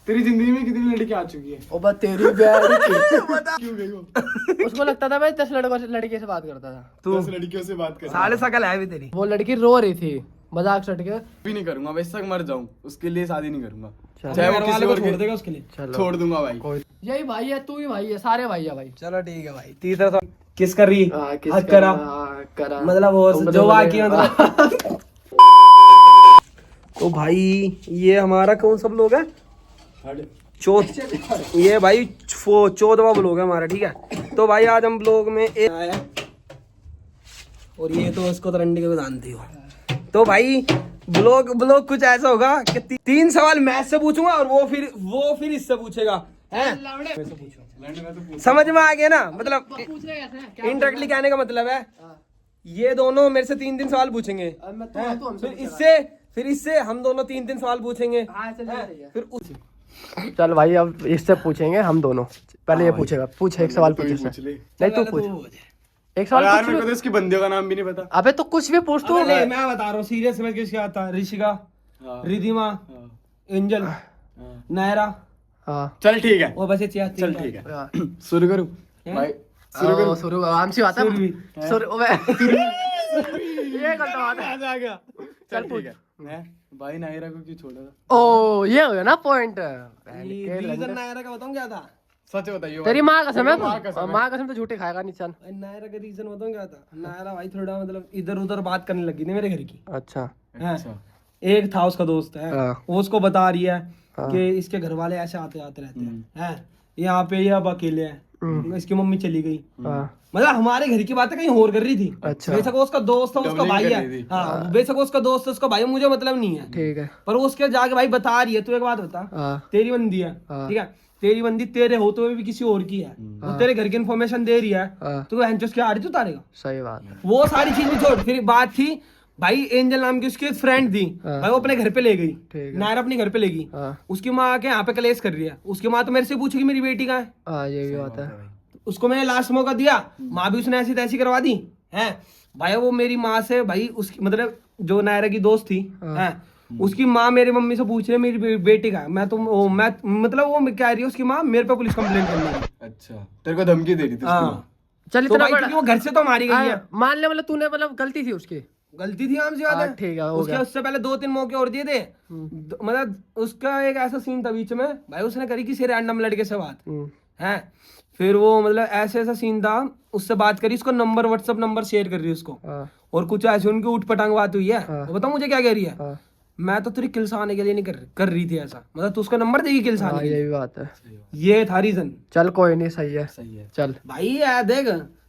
तेरी जिंदगी में कितनी लड़की आ चुकी है? ओ बस तेरी बता क्यों गई वो? उसको लगता था मैं 10 लड़के से बात करता था। तू 10 लड़कियों से बात कर। साले सकल है भी तेरी। वो लड़की रो रही थी मजाक सट के। भी नहीं करूंगा, मैं तक मर जाऊं उसके लिए शादी नहीं करूंगा। चल। चाहे वो घर किसी वाले को और छोड़ के देगा उसके लिए। चलो छोड़ दूंगा भाई। कोई यही भाई है, तू ही भाई है, सारे भाई है भाई। चलो ठीक है भाई। तीसरा सवाल किस कर रही? किस हक करा करा मतलब वो तुम जो बोले- वाकई मतलब। तो भाई ये हमारा कौन सब लोग है? ये भाई 14वां ब्लॉग है हमारा, ठीक है। तो भाई आज हम ब्लॉग में आया और ये तो इसको तो रंडी को जानती हो। तो भाई ब्लॉग कुछ ऐसा होगा कि 3 सवाल मैं से पूछूंगा और वो फिर इससे पूछेगा है। समझ में आ गया ना? मतलब पूछने कैसे हैं? क्या इनडायरेक्टली कहने का मतलब है ये दोनों मेरे से 3 सवाल पूछेंगे, अब मैं तो हमसे फिर इससे हम दोनों 3 सवाल पूछेंगे, हाँ, चल, सही है। फिर उस चल भाई अब इससे पूछेंगे हम दोनों। पहले ये पूछेगा, पूछ एक सवाल पूछ इससे। पूछ ले। नहीं तू पूछ एक सवाल यार पूछ। मेरे को तो इसकी बंदियों का नाम भी नहीं पता। अबे तो कुछ भी पूछ तू। नहीं मैं बता रहा हूँ सीरियस में किसके आता? ऋषिका, हाँ। रिधिमा, हाँ। एंजल, हाँ। नायरा। हाँ चल ठीक है, वो बस ये चल ठीक है। हाँ। शुरू करूं भाई? शुरू करूं? शुरू आराम से बात है। सुरभि। सुर ओबे ये गलत बात है। आ गया। चल ठीक है। मैं भाई नायरा को क्यों छोड़ा था? ओ ये हो गया ना पॉइंट। रीजन नायरा का बताऊं क्या था? सच बताइए। तेरी माँ कसम है, माँ कसम है। माँ कसम तो झूठे खाएगा निशान। नायरा का रीजन बताऊं क्या था? नायरा भाई थोड़ा मतलब इधर उधर बात करने लगी थी मेरे घर की। अच्छा अच्छा। एक था उसका दोस्त है, हाँ। वो उसको बता रही है कि इसके घर वाले ऐसे आते आते रहते हैं यहाँ पे, ये अब अकेले है, इसकी मम्मी चली गई। हाँ मतलब हमारे घर की बातें कहीं और कर रही थी। अच्छा। बेशक वो उसका दोस्त था, उसका Doubling भाई कर है। रही थी। हाँ बेशक वो उसका दोस्त है, उसका भाई है, मुझे मतलब नहीं है। ठीक है। पर वो उसके जाके भाई बता रही है। तू एक बात बता, हाँ तेरी बंदी है, हाँ। ठीक है, तेरी बंदी तेरे होते हुए भी किसी और की है, वो तेरे घर की इन्फॉर्मेशन दे रही है, हाँ तो हेंचोस क्या आ रही तू उतारेगा? सही बात है। वो सारी चीज भी छोड़। फिर बात थी भाई एंजल नाम की उसकी फ्रेंड थी, हाँ। भाई वो अपने घर पे ले गई, ठीक है। नायरा अपने घर पे ले गई। हाँ उसकी माँ के यहाँ पे कलेश कर रही है, उसकी माँ तो मेरे से पूछेगी मेरी बेटी कहाँ है। हाँ ये भी बात है। उसको मैंने लास्ट मौका दिया, माँ भी उसने ऐसी तैसी करवा दी है। भाई वो मेरी माँ से भाई उसकी मतलब जो नायरा की दोस्त थी है, उसकी माँ मेरी मम्मी से पूछ रही है मेरी बेटी का। मैं मतलब वो कह रही है उसकी माँ मेरे पे पुलिस कंप्लेंट करनी है। अच्छा, तेरे को धमकी दे रही थी उसकी माँ। हाँ चल तो इतना भाई क्योंकि वो घर से तो मारी गई है। मान ले मतलब तूने मतलब गलती थी उसकी। गलती थी आम सी बात हाँ, है। ठीक है, हो उसके गया। उससे पहले 2-3 मौके और दिए थे। मतलब उसका एक ऐसा सीन था बीच में, भाई उसने करी किसी रैंडम लड़के से बात है। फिर वो मतलब ऐसे ऐसा सीन था, उससे बात करी, उसको नंबर व्हाट्सएप नंबर शेयर कर रही है उसको, हाँ और कुछ ऐसे उनकी उठ पटांग बात हुई है। हाँ। वो बताओ मुझे क्या कह रही है, हाँ मैं तो तेरी किलसाने के लिए नहीं कर रही थी ऐसा। मतलब तू उसका नंबर देगी किलसाने हाँ के ये लिए। भी बात है। ये था रीजन। चल कोई नहीं, सही है। सही है। चल भाई यार देख,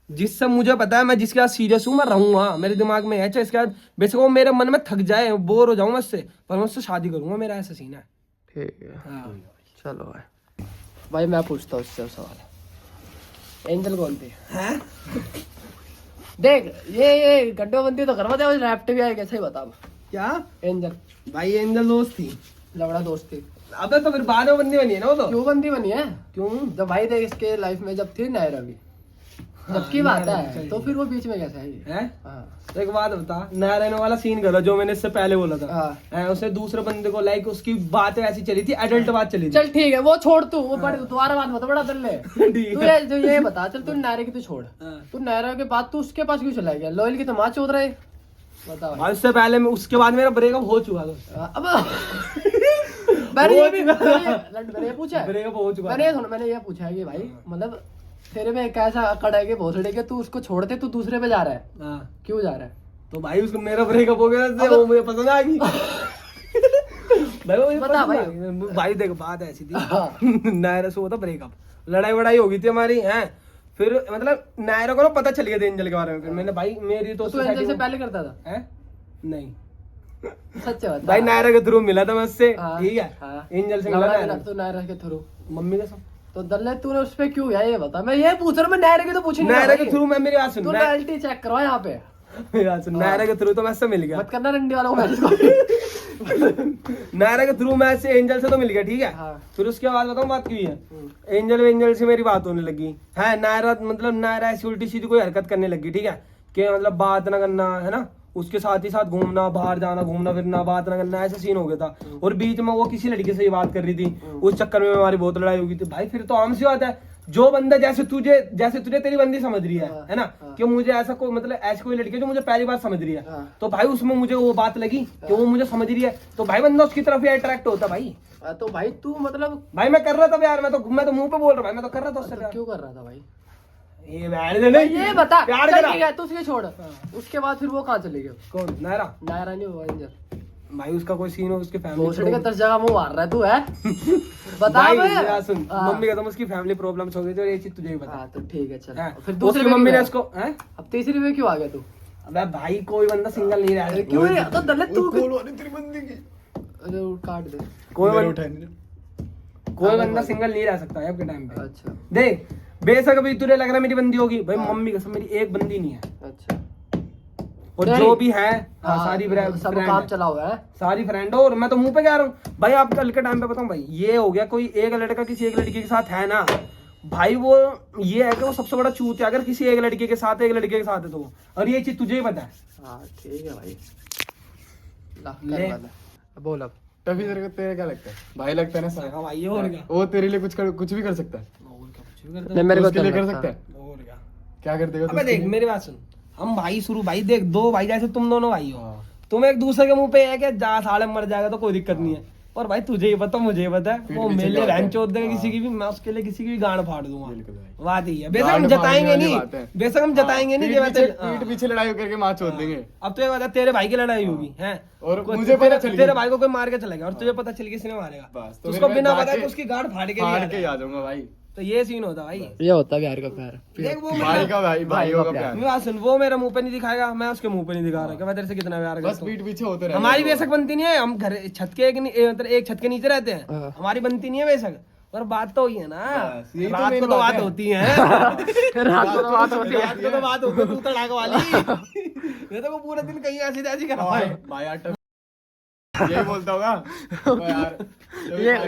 जिससे मुझे पता है मैं जिसके साथ सीरियस हूँ मैं रहूंगा, मेरे दिमाग में है। चाहे इसके बाद बेसिक वो मेरे मन में थक जाए, बोर हो जाऊं मैं उससे, पर मैं उससे शादी करूंगा, मेरा ऐसा सीन है। ठीक है। हाँ। चलो भाई भाई मैं पूछता हूँ इससे सवाल। एंजल कौन थी? हैं? देख ये गड्ढेबंदी तो करवा दे, रैप्ट भी आए कैसे ही बता। क्या? एंजल भाई एंजल दोस्त थी। लवड़ा दोस्त थी। अबे तो फिर बाद में बंदी बनी है ना वो तो। क्यों बंदी बनी है? क्यों? जब भाई देख इसके लाइफ में जब थी नायरा भी, जब की बात है, तो फिर वो बीच में कैसे आई? हैं? हाँ एक बात बता, नारायण वाला सीन करो जो मैंने इससे पहले बोला था। हाँ। हैं, उसने दूसरे बंदे को लाइक उसकी बातें ऐसी चली थी, एडल्ट बात चली थी। चल ठीक है, वो छोड़ तू, वो पढ़ दोबारा बात बता, बड़ा दल ले। ठीक है। तू ये बता, चल तू नायरा की तू छोड़, हाँ। तू नायरा के बाद तू उसके पास क्यों चला गया? लॉयल की तो माँ चोद रहे, बता भाई। भाई उससे पहले उसके बाद मेरा ब्रेकअप हो चुका था। अब मैंने ये भी मैंने ये पूछा है, ब्रेकअप हो चुका मैंने ये सुना, मैंने ये पूछा है कि भाई मतलब तेरे में एक ऐसा अकड़ है कि भोसड़े के तू उसको छोड़ते तू दूसरे पे जा रहा है, हाँ। क्यों जा रहा है? तो भाई उसको मेरा ब्रेकअप हो गया था, वो मुझे पसंद आ गई। भाई वो मुझे बता पसंद भाई। आ गई। भाई देख बात ऐसी थी, हाँ। नायरा से हुआ था ब्रेकअप, लड़ाई वड़ाई हो गई थी हमारी हैं। फिर मतलब नायरा को ना पता चल गया था एंजल के बारे में। फिर मैंने भाई मेरी तो तू एंजल से पहले करता था? हैं? नहीं सच बात भाई नायरा के थ्रू मिला था मैं उससे, हाँ, ठीक है। हाँ। एंजल से मिला लवड़ा नायरा। मिला तू नायरा के थ्रू, मम्मी का सब तो दल्ले तूने उस पे क्यों गया ये बता। मैं ये पूछ रहा हूँ, मैं नायरा की तो पूछ नहीं रहा नायरा के भाई। थ्रू मैं मेरी बात सुन, तू लॉयल्टी चेक करवा यहाँ पे, मेरी बात सुन, नायरा के थ्रू तो मैं उससे मिल गया। मत करना रंडी वालों को मैसेज को। नायरा के थ्रू मैं से एंजल से तो मिल गया, ठीक है। हाँ। फिर उसके बाद बताऊँ बात क्यों है। एंजल से मेरी बात होने लगी है। नायरा मतलब नायरा ऐसी उल्टी सीधी कोई हरकत करने लगी, ठीक है, कि मतलब बात ना करना है ना, उसके साथ ही साथ घूमना, बाहर जाना, घूमना फिरना, बात ना करना, ऐसा सीन हो गया था। और बीच में वो किसी लड़के से ही बात कर रही थी, उस चक्कर में हमारी बहुत लड़ाई हो गई थी। भाई फिर तो आम सी बात है, जो बंदा जैसे तुझे तेरी बंदी समझ रही है ना, कि मुझे ऐसा कोई मतलब ऐसी कोई लड़की है जो मुझे पहली बार समझ रही है, तो भाई उसमें मुझे वो बात लगी कि वो मुझे समझ रही है, तो भाई बंदा उसकी तरफ ही अट्रैक्ट होता भाई। तो भाई तू मतलब भाई मैं कर रहा था यार, मैं तो मुंह पे बोल रहा, भाई मैं तो कर रहा था उससे प्यार। क्यों कर रहा था भाई? ये बैठ दे नहीं, ये बता। प्यार चल करा। ठीक है, तू उसके छोड़। उसके बाद फिर वो कहाँ चले गए? कौन? नायरा? नायरा नहीं हुआ इंजर भाई उसका कोई सीन हो, उसके भोसड़ी का फैमिली 10 जगह मुंह मार रहा है तू है। बता भाई बे। मेरा सुन, हाँ। मम्मी कहता उसकी फैमिली प्रॉब्लम्स हो गई थी और ये चीज तुझे ही पता हाँ तो ठीक है चल। है। फिर उसकी दूसरी मम्मी ने में उसको हैं? अब तीसरी में क्यों आ गया तू? अबे भाई कोई बंदा सिंगल नहीं रह सकता। क्यों नहीं? तो दलित तू कॉल वाली तेरी बंदी की अरे वो काट दे। कोई बंदा सिंगल नहीं रह सकता है अब के टाइम पे। अच्छा देख बेशक अभी तुझे लग रहा है मेरी बंदी होगी, भाई मम्मी कसम मेरी एक बंदी नहीं है, अच्छा। और नहीं। जो भी है हाँ, सारी सब फ्रेंड काम है, चला हुआ है। सारी फ्रेंड और मैं तो मुंह पे कह रहा हूँ भाई। आप कल के टाइम पे बताऊं भाई, ये हो गया कोई एक लड़का किसी एक लड़की के साथ है ना भाई, वो ये है कि वो सबसे बड़ा चूत है अगर किसी एक लड़के के साथ है तो, और ये चीज तुझे ही पता है। हाँ ठीक है भाई। ला, ले। कर वाला। बोल अब। तभी तेरे क्या लगता है? भाई लगता है ना साला। हाँ भाई ये और क्या, वो तेरे लिए कुछ भी कर सकता है। और क्या कुछ भी करता नहीं मेरे को उसके तो लिए कर लगता सकता है। है। और क्या। क्या कर देगा तू अबे उसके देख लिए? मेरी बात सुन, हम भाई शुरू भाई देख दो भाई जैसे तुम दोनों भाई हो, हाँ। तुम एक दूसरे के मुंह पे है कि जा साले मर जाएगा तो कोई दिक्कत नहीं है, और भाई तुझे ही पता मुझे ही पता है, पीठ वो पीछे मेरे लिए क्या रहन होता है। चोद देगा किसी हाँ। की भी, मैं उसके लिए किसी की भी गांड फाड़ दूंगा। बिल्कुल भाई। बात ही है, बेशक हम गांड जताएंगे फाड़ने नहीं, वाली बात है। बेशक हम जताएंगे नहीं कि मैं तेरे- पीठ पीछे लड़ाई करके मार चोद देंगे। अब तो ये बता तेरे भाई की लड़ाई होगी हैं, और कोई- मुझे पता चल गया। तेरे भाई को कोई मार के चला गया और तुझे पता चल गया किसने मारेगा, बस, तो तो उसको फिर बिना मैं पता जाके कि उसकी गांड फाड़ के फाड़ नहीं के आता। आ जाऊंगा भाई। तो ये सीन होता भाई। ये होता है प्यार का प्यार। देख वो भाई का भाई भाइयों का प्यार। मेरी बात सुन, वो मेरा मुंह पे नहीं दिखाएगा, मैं उसके मुंह पे नहीं दिखा रहा कि मैं तेरे से कितना प्यार बस करता हूँ। पीठ पीछे होते रहते हमारी हैं। बेशक बनती नहीं है, हम घर छत के मतलब एक छत के नीचे रहते हैं, हाँ। हमारी बनती नहीं है बेशक, पर बात तो हुई है ना, बस, यही तो रात main को तो बात बात है। होती है। रात को तो बात होती है। रात को तो बात होती है तू तड़ाक वाली। ये तो वो पूरे दिन कहीं ऐसी तैसी करा हुआ है। भाई आटा यही बोलता होगा तो यार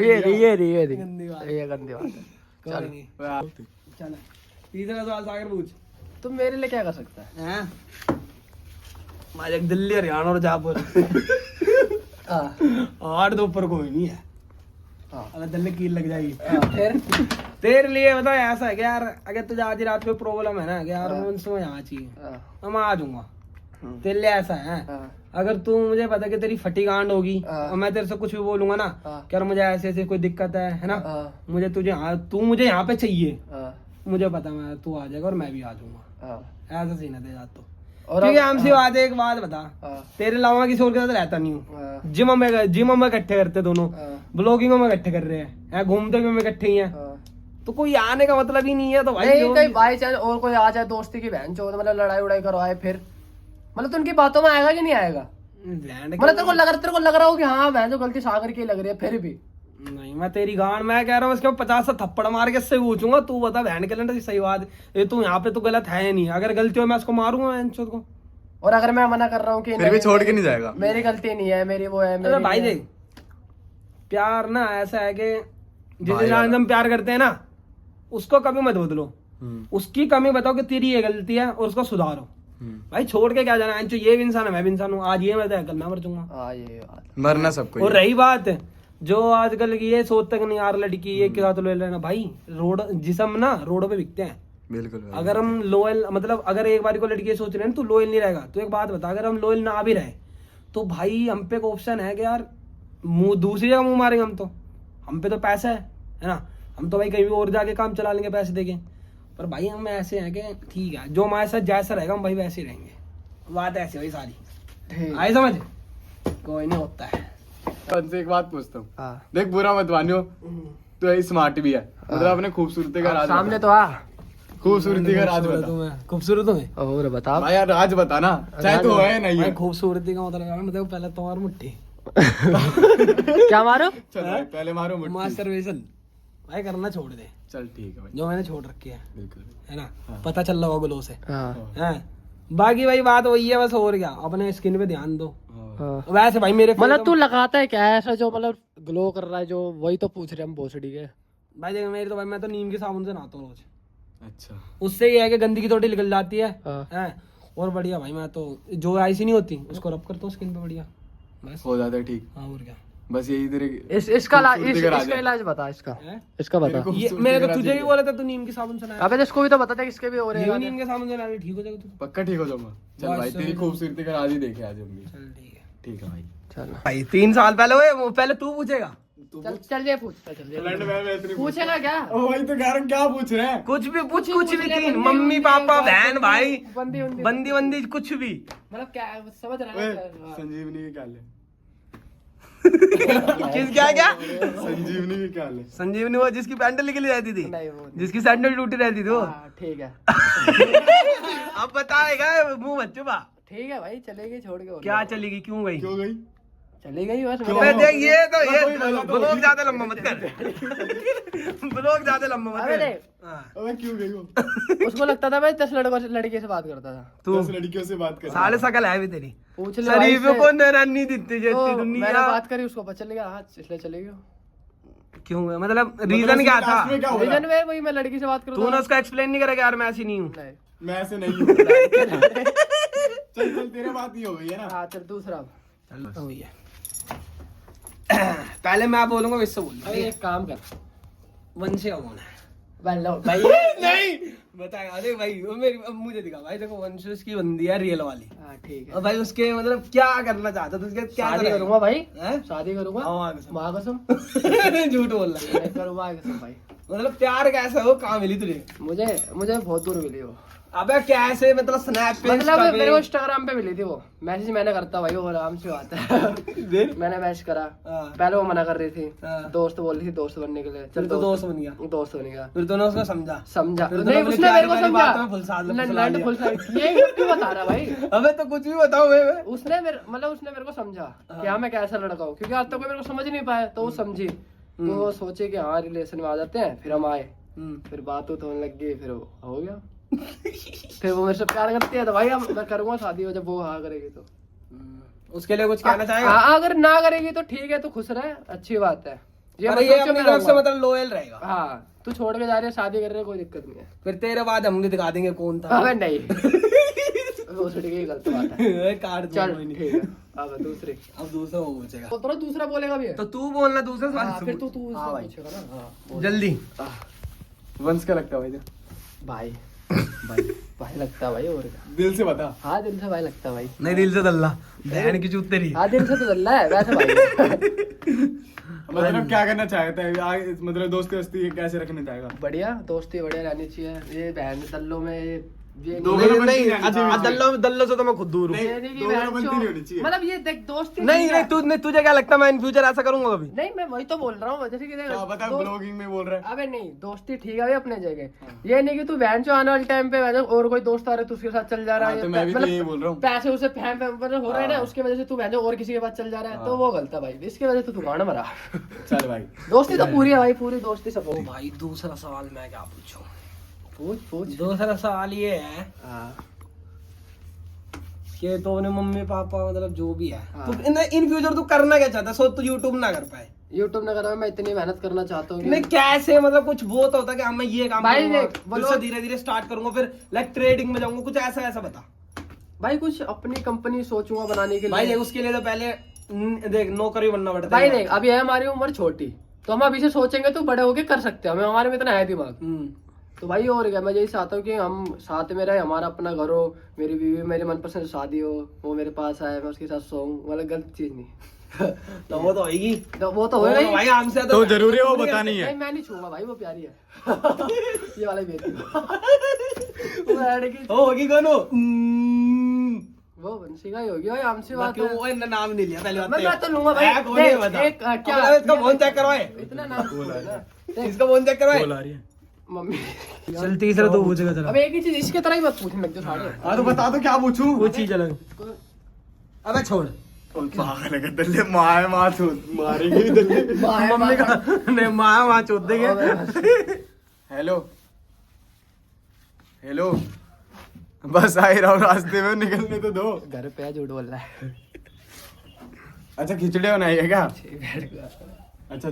ये गंदी बात। ये गंदी बात है। कोई नहीं, यार, चल तीसरा सवाल सागर पूछ। तुम मेरे लिए क्या कर सकता है? हैं हमारे दिल्ली हरियाणा और जयपुर हाँ, और तो ऊपर कोई नहीं है, हाँ, अगर दिल्ली कील लग जाएगी। फिर तेरे लिए बता ऐसा है कि यार अगर तुझे आज रात को प्रॉब्लम है ना कि यार मुझे समझ आना चाहिए, हाँ, तो मैं आ जाऊंगा। तेरे लिए ऐसा है, हाँ, अगर तू मुझे पता कि तेरी फटी गांड होगी हाँ। और मैं तेरे से कुछ भी बोलूंगा ना हाँ। कि यार मुझे ऐसे ऐसे कोई दिक्कत है ना, हाँ, मुझे तू मुझे यहाँ पे चाहिए, हाँ, मुझे पता मैं तू आ जाएगा और मैं भी आ जाऊंगा। हाँ। ऐसा सीन है तेरे साथ तो। और क्योंकि अब- हमसे बात है, एक बात बता, हाँ, तेरे अलावा किसी और के साथ रहता नहीं हूँ। हाँ, जिम में इकट्ठे करते दोनों, हाँ, ब्लॉगिंग में इकट्ठे कर रहे हैं, घूमते भी हम इकट्ठे ही हैं, हाँ। तो कोई आने का मतलब ही नहीं है। तो भाई नहीं जो कहीं भी- बाई चांस और कोई आ जाए दोस्ती की बहन चोद, मतलब लड़ाई उड़ाई करवाए, फिर मतलब तो उनकी बातों में आएगा कि नहीं आएगा? लैंड मतलब तेरे को लग रहा हो कि हाँ बहन जो गलती सागर की लग रही है, फिर भी नहीं, मैं तेरी गांड मैं कह रहा हूँ इसके 50 थप्पड़ मार के इससे पूछूंगा, तू बता बहन के लंडे सही बात, ये तू यहाँ पे तो गलत है नहीं, अगर गलती हो मैं उसको मारूंगा बहन चोद को। और अगर मैं मना कर रहा हूँ कि फिर भी नहीं, छोड़ के नहीं जाएगा। मेरी गलती नहीं है, मेरी वो है, अरे मेरी भाई ये है। देख, प्यार ना ऐसा है कि जिस भाई इंसान से वाला। हम प्यार करते हैं ना, उसको कभी मत बदलो, हम्म, उसकी कमी बताओ कि तेरी ये गलती है और उसको सुधारो। हम्म। भाई छोड़ के क्या जाना है, ये भी इंसान है मैं भी इंसान हूँ, आज ये मैं कल मैं मर जाऊंगा। हाँ ये बात है। मरना सबको और ही है। रही बात जो आजकल की ये सोच तक नहीं यार लड़की एक के साथ ले लेना, भाई रोड जिसम ना रोडों पे बिकते हैं। बिल्कुल भाई। अगर हम लोयल मतलब अगर एक बार को लड़की ये सोच रहे हैं ना तू लोयल नहीं रहेगा, तो एक बात बता, अगर हम लोयल ना भी रहे तो भाई हम पे एक ऑप्शन है कि यार मुंह दूसरी जगह मुंह मारेंगे, हम पे तो पैसा है ना, हम तो भाई कहीं भी और जाके काम चला लेंगे पैसे देके, पर भाई हम ऐसे हैं कि ठीक है जो हमारे साथ जैसा रहेगा हम भाई वैसे ही रहेंगे, बात ऐसी भाई सारी ठीक। आई समझ, कोई नहीं होता है। तुमसे एक बात पूछता हूँ, हाँ। देख बुरा मत मानियो, तो स्मार्ट भी है, मतलब अपने खूबसूरती का राज सामने बता। तो आ। खूबसूरती का राज बता खूबसूरत हूँ और बता। भाई यार, राज बता ना, चाहे तो है नहीं भाई, है। खूबसूरती का मतलब पहले तुम्हारी मुट्ठी क्या मारो? चल भाई, पहले मारो मुट्ठी। मास्टरबेशन भाई करना छोड़ दे, चल ठीक है भाई, जो मैंने छोड़ रखी है बिल्कुल। ना, हाँ। पता चल रहा होगा ग्लो से हाँ, है। बाकी भाई बात वही है बस, और क्या, अपने स्किन पे ध्यान दो। हाँ। हाँ। वैसे भाई मेरे मतलब तू लगाता है क्या ऐसा जो मतलब ग्लो कर रहा है, जो वही तो पूछ रहे हम भोसड़ी के। भाई देख मेरी तो भाई मैं तो नीम के साबुन से नहाता हूँ रोज, अच्छा। उससे ये है कि गंदगी थोड़ी निकल जाती है हाँ। हैं? और बढ़िया भाई, मैं तो जो आईसी नहीं होती उसको रब करता हूँ स्किन पे, बढ़िया बस। हो जाता है ठीक। हाँ और क्या। बस यही तेरे इसका खूबसूरती का राज इसका है। इलाज बता इसका। हैं? इसका बता। मेरे को- ये मैं तो तुझे भी बोला था, तू नीम के साबुन से नहा। अबे इसको भी तो बता था किसके भी हो रहे ये भी हैं। नीम के साबुन से नहा ले, ठीक हो जाएगा तू। पक्का ठीक हो जाऊंगा। चल बस, भाई तेरी चलो। खूबसूरती का राज ही देखे आज हम भी। चल ठीक है ठीक है भाई। चल भाई। 3 साल पहले हुए, पहले तू पूछेगा चल चल ये पूछता चल ये फ्रेंड मैं इतनी पूछेगा क्या? ओ भाई तो यार क्या पूछ रहे हैं? कुछ भी पूछ, कुछ भी। ले, 3 बंदी मम्मी उंदी, पापा बंदी बहन भाई बंदी उंदी। बंदी बंदी कुछ भी। मतलब क्या समझ रहा ओए, है क्या? संजीवनी की क्या हाल है? किस क्या क्या? संजीवनी की क्या हाल है? संजीवनी वो जिसकी पैंडल निकली रहती थी, नहीं वो नहीं। जिसकी सैंडल टूटी रहती थी वो। हाँ, ठीक है अब बताएगा मुंह मत छुपा। ठीक है भाई चलेगी छोड़ के। और क्या चलेगी, क्यों गई? क्यों गई? चली गई बस। क्यों? अबे देख ये तो कोई ये वजह तो ब्लॉग होगी। ज्यादा लंबा मत कर। ब्लॉग ज्यादा लंबा मत अबे कर। देख। हाँ। अबे क्यों गई वो? उसको लगता था भाई 10 लड़के से बात करता था। तू 10 लड़कियों से बात कर। साले सकल है भी तेरी। पूछ ले भाई शरीफ से। को नरानी दिखती तो जेती मैंने दुनिया। बात करी उसको पता चल गया हाँ इसलिए चले गई। क्यों है? मतलब रीजन क्या था? लास्ट में क्या हो रहा रीजन में वही मैं लड़की से बात करूँ तूने उसका एक्सप्लेन नहीं करा कि यार मैं ऐसी नहीं हूँ। नहीं। है? मैं ऐसे नहीं हूँ। चल चल तेरे बात ही हो गई है ना। हाँ चल दूसरा। चलो भैया। पहले मैं बोलूंगा इससे बोल। अरे एक काम कर वंश का कौन है? भाई नहीं बताएगा। अरे भाई वो मेरी अब मुझे दिखा भाई, देखो वंश उसकी बंदी है रियल वाली। हाँ ठीक है। और भाई उसके मतलब क्या करना चाहता था, उसके क्या शादी करेगा? करूंगा भाई। हैं? शादी करूंगा। हाँ, माँ कसम। माँ कसम। झूठ बोल रहा है। मैं करूंगा कसम भाई। मतलब प्यार कैसा हो, कहाँ मिली तुझे? मुझे मुझे बहुत दूर मिली वो। अबे कैसे, मतलब स्नैप पे मतलब Insta पे? मेरे को इंस्टाग्राम पे मिली थी वो। मैसेज मैंने करता भाई वो आराम से बात है। मैंने मैसेज करा। हाँ। पहले वो मना कर रही थी। हाँ। दोस्त बोल रही थी दोस्त बनने के लिए। फिर तो दोस्त बन गया। दोस्त बन गया। फिर तूने उसको समझा। समझा फिर तो नहीं अपनी उसने मेरे को प्यारी समझा। बातों में फुल साल में फुसला नंड लिया। फुल साल ये क्यों बता रहा भाई? अबे तो कुछ भी बताओ बे। उसने मेरे को समझा कि हाँ मैं कैसा लड़का हूँ क्योंकि आज तक कोई मेरे को समझ नहीं पाया तो वो समझी। तो वो सोचे कि हाँ रिलेशन में आ जाते हैं। फिर हम आए। फिर बात होने लग गई फिर वो हो गया। फिर वो मेरे से प्यार करती है तो भाई अब मैं करूंगा शादी हो जब वो हाँ करेगी तो। उसके लिए कुछ कहना चाहेगा? हाँ अगर ना करेगी तो ठीक है तू खुश रहे अच्छी बात है। अरे मत ये सोच के अपनी मैं तरफ से रहूंगा। मतलब लॉयल रहेगा। हाँ तू छोड़ के जा रही है शादी कर रहे है कोई दिक्कत नहीं है। फिर तेरे बाद हम भी दिखा देंगे कौन था। अबे नहीं वो छुट गई गलत बात है। काट चल दो ठीक है। अब दूसरी अब दूसरा वो पूछेगा। तो थोड़ा दूसरा बोलेगा भी है। तो तू बोलना दूसरा सवाल हाँ, से फिर पूछ। तू हाँ भाई। पूछेगा ना। हाँ बोल। जल्दी। वंश का लगता है भाई तेरे? भाई भाई भाई लगता है भाई और क्या। दिल से बता। हाँ दिल से भाई लगता है भाई। नहीं दिल से दल्ला बहन की चूत तेरी। हाँ दिल से तो चल रहा है वैसे भाई। मतलब क्या करना चाहता है आगे, मतलब दोस्ती वस्ती कैसे रखना चाहेगा? बढ़िया दोस्ती बढ़िया रहनी चाहिए। ये बहन दल्लों में ये दो नहीं- गलत नहीं बनती नहीं, दल्लो से तो मैं खुद दूर हूँ। नहीं, ये नहीं कि दो बहन गलत बनती चो- नहीं होनी चाहिए। मतलब ये देख दोस्ती नहीं ठीक नहीं है। तुझे क्या लगता है मैं इन फ्यूचर ऐसा करूंगा कभी? नहीं मैं वही तो बोल रहा हूँ जैसे कि देख क्या पता दोस्त- ब्लॉगिंग में बोल रहा है। अबे नहीं दोस्ती ठीक है भाई अपने जगह। ये नहीं कि तू बहन चो आने वाले टाइम पे वैसे और कोई दोस्त आ रहा है तू उसके साथ चल जा रहा हाँ, है। तो मैं भी तो यही बोल रहा हूँ। पैसे उसे फैम मतलब हो रहा है ना हाँ। उसकी वजह से तू बहन और किसी के पास चल जा रहा है तो वो गलत है भाई। इसकी वजह से तू गाना मरा। चल भाई दोस्ती तो पूरी है भाई पूरी दोस्ती सब। ओ भाई दूसरा सवाल मैं क्या पूछूं? पूछ दूसरा सवाल ये है कि तो अपने मम्मी पापा मतलब जो भी है हाँ। तो इन फ्यूचर तू करना क्या चाहता है? सो तू यूट्यूब ना कर पाए। यूट्यूब न करा मैं इतनी मेहनत करना चाहता हूँ कि- नहीं कैसे, मतलब कुछ वो तो होता है कि हाँ मैं ये काम भाई करूंगा, देख, फिर बोलो- से धीरे धीरे स्टार्ट करूंगा, फिर लाइक ट्रेडिंग में जाऊंगा, कुछ ऐसा ऐसा बता भाई कुछ अपनी कंपनी सोचूंगा बनाने के भाई। लिए। देख उसके लिए तो पहले देख नौकरी बनना पड़ता भाई है। देख अभी है हमारी उम्र छोटी तो हम अभी से सोचेंगे तो बड़े होके कर सकते हैं। हमें हमारे में इतना है दिमाग। तो भाई और क्या मैं यही चाहता हूँ कि हम साथ में रहे हमारा अपना घर हो मेरी बीवी मेरे मनपसंद शादी हो वो मेरे पास आए मैं उसके साथ सोऊं मतलब गलत चीज नहीं। तो वो तो होगी। तो वो तो होएगा ही। भाई हमसे तो जरूरी है वो बतानी है। नहीं मैं नहीं छूंगा भाई वो प्यारी है। ये वाला ही बेटी वो ऐड की- होगी कौन हो? वो वंशिका ही होगी भाई हमसे बात बाकी है। वो इनका नाम नहीं लिया पहले मैं तो लूंगा भाई। है, कौन है देख, बता। एक, क्या अब इसका फोन चेक करवाए, इतना नाम छोड़ ना। देख, इसका फोन चेक करवाए। कॉल आ रही है। मम्मी चल तीसरा तो पूछेगा जरा। अब एक ही चीज इसके तरह ही मत पूछने लग जाओ सारे। हाँ तो बता तो क्या पूछूं? वो चीज अलग। अबे छोड़। पागल है दल्ले माँ माँ मारेंगे दल्ले। मम्मी का नहीं माँ वहाँ चोद देंगे। हेलो हेलो बस आ ही रहा हूँ रास्ते में निकलने तो दो। घर पे झूठ बोल रहा है। अच्छा खिचड़ी बनाई है क्या? अच्छा